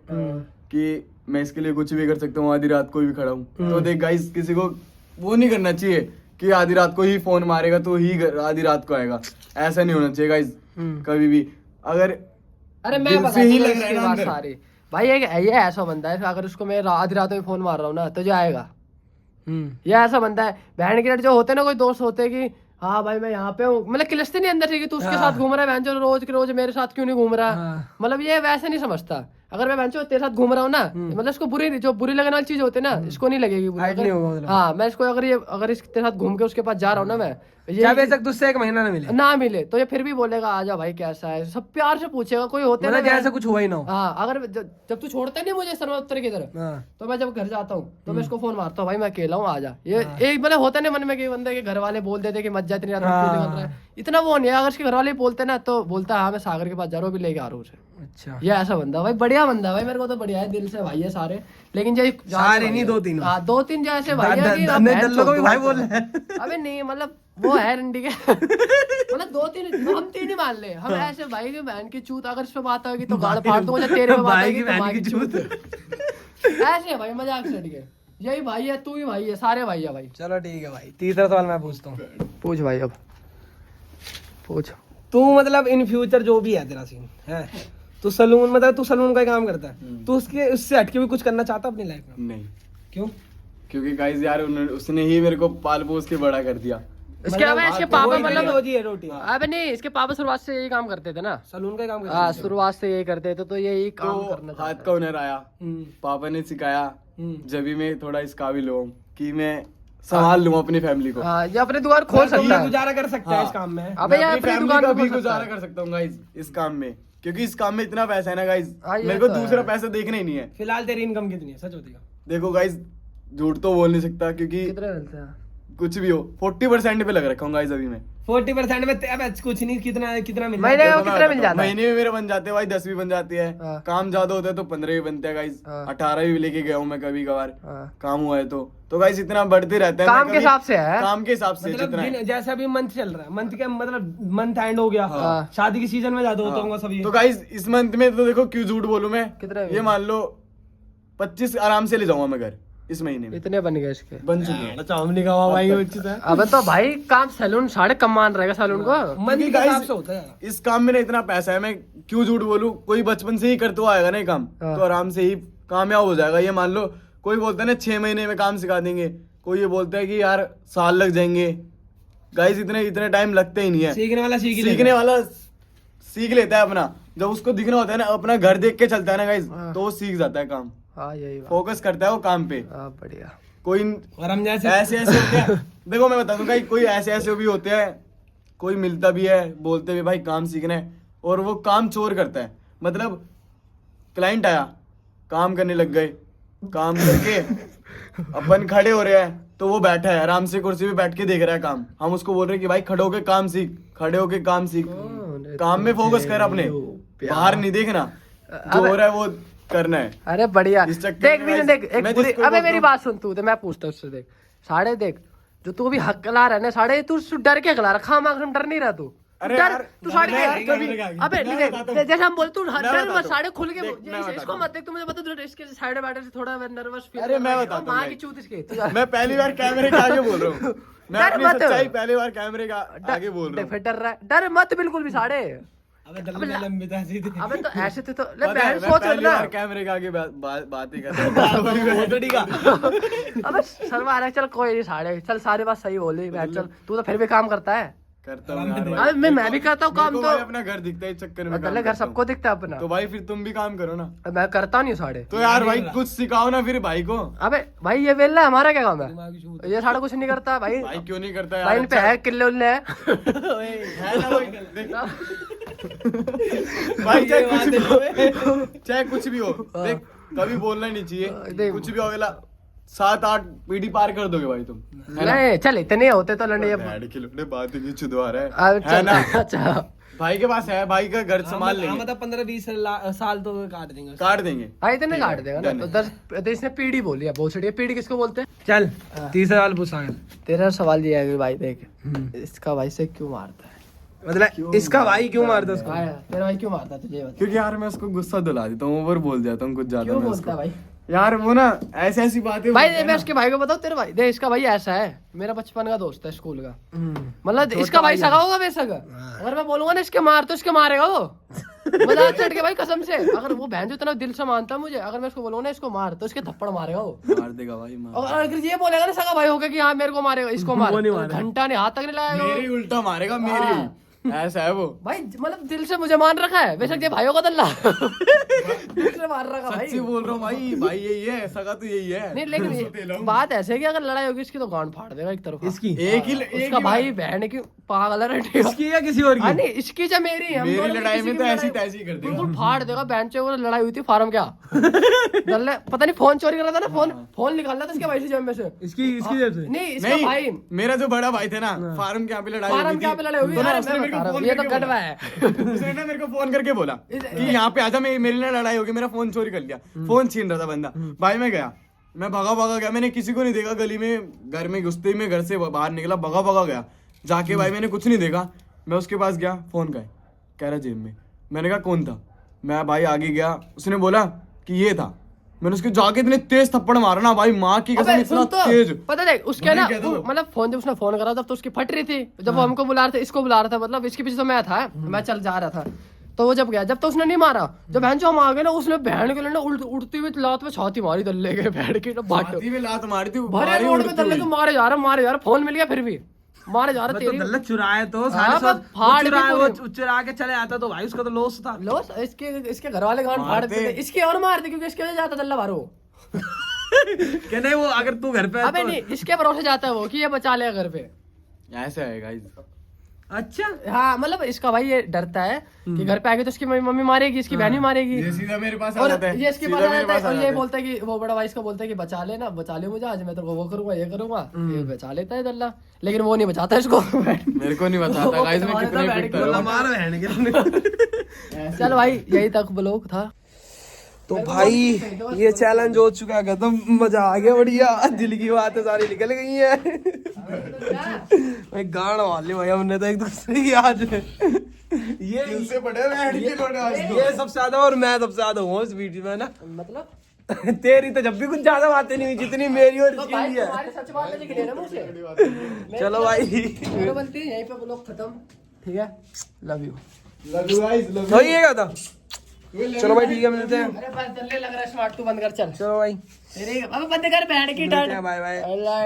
कि मैं इसके लिए कुछ भी कर सकता हूँ, आधी रात को भी खड़ा हूँ, तो देख गाइस किसी को वो नहीं करना चाहिए कि आधी रात को ही फोन मारेगा तो ही आधी रात को आएगा, ऐसा नहीं होना चाहिए गाइस कभी भी। अगर अरे मैं दिल बता से ही दूंगा लग रहा है इसकी ना बात अंदर। सारी भाई। ये ऐसा बंदा है, अगर उसको मैं आधी रात में फोन मार रहा हूँ ना तो जो आएगा, ये ऐसा बंदा है। बहन के जो होते हैं ना, कोई दोस्त होते हैं कि हाँ भाई मैं यहाँ पे हूँ, मतलब किलसते नहीं अंदर से कि तू उसके साथ घूम रहा है, बहन जो रोज के रोज मेरे साथ क्यों नहीं घूम रहा। हाँ। मतलब ये वैसे नहीं समझता। अगर मैं बहन तेरे साथ घूम रहा हूँ ना, मतलब इसको जो बुरी लगने वाली चीज होती है ना, इसको नहीं लगेगी बुरी। Hide नहीं होगा मतलब। हाँ मैं इसको अगर इसके साथ घूम के उसके पास जा रहा हूँ ना, मैं क्या बेशक तुझसे एक महीना ना मिले, ना मिले तो ये फिर भी बोलेगा आजा भाई कैसा है, सब प्यार से पूछेगा। कोई होते हैं मतलब ना जैसे कुछ हुआ ही ना हो। हाँ, अगर जब तू छोड़ता नहीं मुझे सर्वोत्तर की तरफ, हाँ, तो मैं जब घर जाता हूँ तो मैं इसको फोन मारता हूँ, भाई मैं अकेला हूँ आजा। ये एक मतलब होता नहीं मन में कि बंदे के घर वाले बोल देते कि मत जा, इतनी रात में क्यों निकल रहा है। इतना वो नहीं है, अगर उसके घर वाले बोलते ना तो बोलता है हाँ मैं सागर के पास जा रहा हूँ, अभी लेके आ रहा हूँ उसे। अच्छा, ये ऐसा बंदा भाई, बढ़िया बंदा भाई, मेरे को तो बढ़िया है, दिल से भाई है सारे। लेकिन जो सारे नहीं, 2-3 हाँ 2-3 जैसे भाई है कि अब बहन दल्लो को भी चोद भाई दो। बोल रहे हैं। अबे नहीं मतलब वो है रंडी के मतलब 2-3 हम 3 ही मान ले, हम ऐसे भाई की बहन की चूत अगर इस पे बात होगी तो गाड़ फाड़ दूंगा, तेरे पे बात भाई होगी की तो बहन माँ की की चूत। ऐसे है भाई, मजाक से हट के, यही भाई है, तू ही भाई है, सारे भाई है भाई। चलो ठीक है भाई, तीसरा सवाल मैं पूछता हूँ। पूछ भाई, अब पूछ। तू मतलब इन फ्यूचर जो भी है तेरा सीन है, तू सलून मतलब तू सलून का ही काम करता है, तू उससे हटके भी कुछ करना चाहता अपनी लाइफ में? नहीं, क्यों? क्योंकि गाइस यार उसने ही मेरे को पाल पोस के बड़ा कर दिया। इसके अलावा इसके पापा मतलब रोजी है रोटी। अबे नहीं, इसके पापा शुरुआत से यही काम करते थे ना, सलून का ही काम करता हाँ शुरुआत से यही करते थे, तो यही काम करना तो हाथ का हुनर आया, है। पापा ने सिखाया, जब भी मैं थोड़ा इस काबिल हूँ कि मैं संभाल लूँ अपनी फैमिली को। हाँ, ये अपनी दुकान खोल सकता है। गुजारा कर सकता है इस काम में। अबे मैं यार अपनी अपनी फैमिली दुकान का को भी खोल सकता गुजारा है। कर सकता हूँ गाइस इस काम में, क्योंकि इस काम में इतना पैसा है ना गाइस, हाँ, ये मेरे को तो है। दूसरा पैसा देखना ही नहीं है। फिलहाल तेरी इनकम कितनी है, सच बताइए? देखो गाइस, झूठ तो बोल नहीं सकता क्योंकि कितने मिलते हैं? कुछ भी हो 40% पे लग रखा हूँ गाइस अभी मैं। 40% में अब कुछ नहीं, कितना कितना मिल महीने जाता का है? कितना मिल जाता है? महीने में मेरे बन जाते हैं भाई 10 भी बन जाती है, हाँ। काम ज्यादा होता है तो 15 भी बनते हैं गाइस, हाँ। 18 भी लेके गया हूँ मैं कभी कभार, हाँ। काम हुआ है तो गाइस इतना बढ़ते रहता है। काम मैं के कभी- हिसाब से है? काम के हिसाब से मतलब जितना है। जैसा भी मंथ चल रहा है, मंथ के मतलब मंथ एंड हो गया, हाँ। शादी के सीजन में ज्यादा होता होगा सब ये। तो गाइस इस मंथ में तो देखो क्यों झूठ बोलूं मैं, कितना ये मान लो 25 आराम से ले जाऊंगा मैं घर इस महीने में, इतने बन गए इसके। बन चुके हैं। अच्छा, हमने कहा भाई उचित है। अबे तो भाई काम सैलून साढ़े कम मान रहेगा सैलून को। मंथ के guys, हिसाब से होता है। इस काम में ना इतना पैसा है, मैं क्यों झूठ बोलूं, कोई बचपन से ही करते हुआ आएगा ना ये काम, हाँ। तो आराम से ही कामयाब हो जाएगा। ये मान लो कोई बोलता है ना 6 महीने में काम सिखा देंगे, कोई ये बोलता है कि यार साल लग जाएंगे, गाइस इतने टाइम लगते ही नहीं है। सीखने वाला सीख ही लेता सीखने है। वाला सीख लेता है अपना, जब उसको दिखना होता है ना, अपना घर देख के चलता है ना गाइस, हाँ। तो वो सीख जाता है काम, हाँ यही बात। फोकस करता है वो काम पे। हाँ बढ़िया। कोई और हम जैसे ऐसे होते हैं देखो मैं बता दूंगा, कोई ऐसे भी होते हैं, कोई मिलता भी है, बोलते भी भाई काम सीखना है, और वो काम चोर करता है। मतलब क्लाइंट आया, काम करने लग गए, काम करके अपन खड़े हो रहे हैं तो वो बैठा है आराम से कुर्सी पे बैठ के देख रहा है काम, हम उसको बोल रहे हैं कि भाई खड़े होके काम सीख, खड़े होके काम सीख, काम में फोकस कर अपने, बाहर नहीं देखना, जो हो रहा है वो करना है। अरे बढ़िया। इस चक्कर देख में भी guys, देख एक मैं पूरी, जिसको अबे बोलता मेरी हूँ- बात सुन तू, तो मैं पूछता हूँ उससे, देख साढ़े देख जो तू अभी हकला रहा है ना साढ़े, तू डर के हकला रहा, खाम आखिर डर नहीं रहा तू। अरे डर यार, तू साढ़े मैं यार देख कभी- अबे मैं नहीं बताता देख, हूँ। जैसे हम बोलते तू मैं डर बताता मत, हूँ। साढ़े खुल के देख, बोल, मैं इसको बताता मत देख, तू मुझे बता, तू इसके साइड बैठे से थोड़ा नर्वस फील। अरे मैं बताता हूँ माँ भाई। की चूत इसके तू मैं पहली बार कैमरे के आगे बोल रहा हूँ, मैं डर अपनी मत। सच्चाई पहली बार कैमरे के आगे बोल रहा देख हूँ। फिर डर रहा है, डर मत बिल्कुल भी साढ़े। अबे दल्ले में लंबी था सीधे। अबे तो ऐसे थे तो ले पता है, बहन मैं सोच पहली ना। बार कैमरे के आगे बातें कर रहा हूँ। अबे शर्मा आ रहा है, चल कोई नहीं साढ़े, चल सारी बात सही बोली बैठ, चल तू तो फिर भी काम करता है। करता हूँ यार अबे भाई। मैं भी करता हूँ काम मेरे को तो। भाई अपना घर दिखता है इस चक्कर में काम घर करता सबको दिखता है अपना। हूँ। तो भाई फिर तुम भी काम करो ना। मैं करता नहीं साढ़े। तो यार भाई कुछ सिखाओ ना फिर भाई को। अबे भाई ये वेला हमारा क्या काम है, दिमाग की छूत। ये साढ़ा कुछ नहीं करता भाई। भाई क्यों नहीं करता यार? भाई इन पे है किले उल्ले है। है ना भाई? देख। भाई चाहे कुछ भी हो, चाहे कुछ भी हो, देख कभी बोलना ही नहीं चाहिए, देख। कुछ भी हो गया 7-8 पीढ़ी पार कर दोगे भाई तुम, है ना? नहीं चल इतने होते तो लड़ने डैड के लुटे बात ही छुदवा रहा अब है चल ना? अच्छा भाई के पास है, भाई का घर संभाल लेंगे, मतलब 15-20 साल तो काट देंगे। काट देंगे। भाई इतने काट देगा ना डन तो है। 10 तो इसने पीढ़ी बोली है बहुत सही। पीढ़ी किसको बोलते हैं? चल तीसरा सवाल पूछ सागर। तेरा सवाल ये है कि भाई देख इसका भाई से क्यों मारता है? मतलब इसका भाई क्यों मारता उसको? भाई तेरा भाई क्यों मारता है तुझे बता। क्योंकि यार मैं उसको गुस्सा दिला देता हूँ, ओवर बोल जाता हूँ कुछ ज्यादा क्यों मैं बोलता है उसको। भाई? यार वो ना ऐसी बातें भाई बोलता है मैं ना। उसके भाई को बताऊं, तेरे भाई देख इसका भाई ऐसा है, मेरा बचपन का दोस्त है स्कूल का, मतलब इसका भाई सगा होगा बेसगा। अगर मैं बोलूंगा ना इसके मार तो इसके मारेगा वो, मजाक चढ़ के भाई कसम से। अगर वो बहन जो इतना दिल से मानता है मुझे, अगर मैं उसको बोलूंगा ना इसको मार तो इसके थप्पड़ मारेगा वो। मार देगा भाई मार। और अगर ये बोलेगा ना सगा भाई होगा कि हाँ मेरे को मारेगा, इसको मार, तो घंटा ने हाथ तक नहीं लगाएगा वो। मेरी उल्टा मारेगा मेरी, ऐसा है वो। भाई मतलब दिल से मुझे मान रखा है, बेशक ये भाइयों का दल्ला दिल से दूसरे मार रहा भाई। सच्ची बोल रहा हूँ भाई, भाई यही है, सगा तो यही है। नहीं लेकिन बात ऐसे है कि अगर लड़ाई होगी इसकी तो गांड फाड़ देगा एक तरफ। इसकी उसका भाई बहन की पागल है इसकी या किसी और की? नहीं इसकी जो मेरी हम मेरी दोनों लड़ाई किसी में की तो भी ऐसी लड़ाई- तैसी कर देगा। बिल्कुल फाड़ देगा। बहन से वो लड़ाई हुई थी फार्म क्या पता नहीं फोन चोरी कर रहा था ना, फोन निकालना था इसके भाई से जेब में से। इसकी जेब से? नहीं इसका नहीं, भाई मेरा जो बड़ा भाई थे ना, फार्म के यहाँ पे लड़ाई हुई फार्म थी। क्या पे लड़ाई हुई? तो ना अरे उसने मैं मेरे को बता रहा हूँ, फोन ये तो करके गड़वा है। बोला। उसने ना मेरे को फोन करके बोला कि यहाँ पे आजा, मेरी ना लड़ाई होगी, मेरा फोन चोरी कर लिया। फोन छीन रहा था बंदा। भाई मैं गया, मैं भगा गया, मैंने किसी को नहीं देखा गली में, घर में घुसते ही मैं घर से बाहर निकला, भगा गया जाके। भाई मैंने कुछ नहीं देखा, मैं उसके पास गया, फोन का है, कह रहा जेब में। मैंने कहा कौन था? मैं भाई आगे गया, उसने बोला कि ये था। मैंने उसके जाके इतने तेज थप्पड़ मारा ना भाई, माँ की कसम, अबे इतना सुन तो, तेज। पता नहीं उसके ना भाई कह दो। मतलब फोन जब उसने फोन करा तब तो उसकी फट रही थी। जब वो हमको बुला रहे थे, इसको बुला रहा था, मतलब इसके पीछे तो मैं था, मैं चल जा रहा था। तो वो जब गया, जब तो उसने नहीं मारा, जब बहन जो हम आ गए ना, उसने बहन के लिए ना उड़ती हुई लात में छाती मारी, दल्ले के बैठ के ना बाट छाती में लात मारी थी, भरे भारी रोड में उड़ती दल्ले हुई। को मारे जा रहा, फोन मिल गया फिर भी मारे जा रहा। तो तेरी दल्लत चुराए तो हाँ, साढ़े पर सात फाड़ चुराए, के वो पूरे- चुरा के चले आता तो भाई उसका तो लॉस था। लो इसके घर वाले गांड फाड़ देते थे, इसके और मारते क्योंकि इसके वजह जाता दल्ला मारो। क्या नहीं वो अगर तू घर पे है अबे तो- नहीं इसके भरोसे जाता है वो कि ये बचा लेगा घर पे। ऐसे है गाइस। अच्छा हाँ मतलब इसका भाई ये डरता है कि घर पे आके तो इसकी मम्मी मारेगी, इसकी बहन भी मारेगी, ये सीधा मेरे पास आ और जाता है, ये इसके सीधा पास आ मेरे जाता है पास आ और ये जाता है। बोलता है कि वो बड़ा भाई इसका बोलता है कि बचा लेना, बचा ले मुझे आज, मैं तेरे को वो करूंगा ये करूंगा। ये बचा लेता है दल्ला, लेकिन वो नहीं बचाता इसको। मेरे को नहीं बताता गाइस, मैं कितने बैठ पिटता के बोला हूँ। मार बहन के। चल भाई यही तक ब्लॉग था। तो भाई ये चैलेंज हो चुका है खत्म, मजा आ गया, बढ़िया, दिल की बातें सारी निकल गई है। भाई गाड़ मार ली भाई हमने तो एक दूसरे की आज। ये दिल से बड़े बैठ के लोटे आज तो। ये सबसे ज्यादा और मैं सबसे ज्यादा हूँ इस वीडियो में ना। मतलब तेरी तो जब भी कुछ ज्यादा बातें नहीं हुई जितनी मेरी और तो इसकी भाई हुई है। तुम्हारी सच बात है कि ना मुझसे। चलो भाई वीडियो बनती है यहीं पे ब्लॉग खत्म, ठीक है, love you. Love you guys, love तो ये क्या था? चलो भाई ठीक है मिलते हैं। अरे बस जल्दी लग रहा है स्मार्ट, तू बंद कर चल। चलो भाई तेरे अब बंद कर, बैठ की मिलते हैं, बाय बाय। अल्लाह